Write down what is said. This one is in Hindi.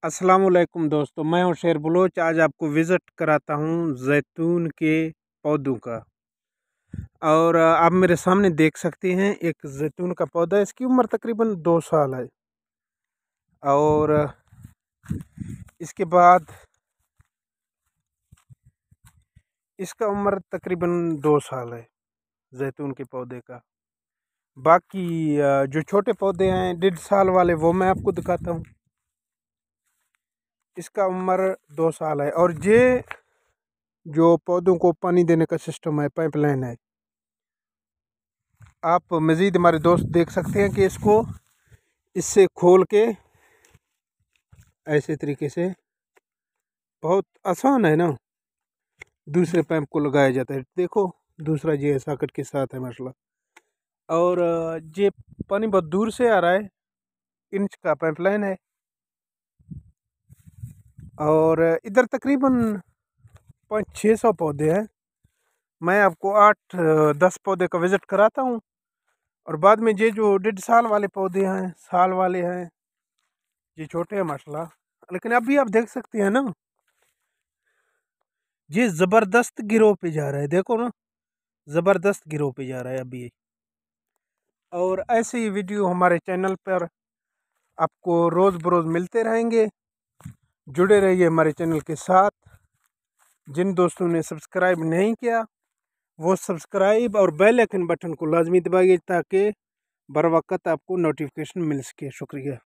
अस्सलामुअलैकुम दोस्तों, मैं हूं शेर बलोच। आज आपको विज़िट कराता हूं जैतून के पौधों का। और आप मेरे सामने देख सकते हैं एक जैतून का पौधा है। इसकी उम्र तकरीबन 2 साल है। और इसके बाद इसका उम्र तकरीबन 2 साल है जैतून के पौधे का। बाकी जो छोटे पौधे हैं 1.5 साल वाले, वो मैं आपको दिखाता हूँ। इसका उम्र 2 साल है। और ये जो पौधों को पानी देने का सिस्टम है, पाइपलाइन है। आप मज़ीद हमारे दोस्त देख सकते हैं कि इसको इससे खोल के ऐसे तरीके से, बहुत आसान है ना, दूसरे पाइप को लगाया जाता है। देखो, दूसरा ये सॉकेट के साथ है मसला। और ये पानी बहुत दूर से आ रहा है, इंच का पाइपलाइन है। और इधर तकरीबन 500-600 पौधे हैं। मैं आपको 8-10 पौधे का विज़िट कराता हूँ। और बाद में ये जो 1.5 साल वाले पौधे हैं, साल वाले हैं, ये छोटे हैं माशाल्लाह। लेकिन अभी आप देख सकते हैं ना, ये ज़बरदस्त गिरो पे जा रहा है। देखो ना, ज़बरदस्त गिरो पे जा रहा है अभी। और ऐसे ही वीडियो हमारे चैनल पर आपको रोज़ बरोज़ मिलते रहेंगे। जुड़े रहिए हमारे चैनल के साथ। जिन दोस्तों ने सब्सक्राइब नहीं किया, वो सब्सक्राइब और बेल आइकन बटन को लाजमी दबाइए ताकि बर वक्त आपको नोटिफिकेशन मिल सके। शुक्रिया।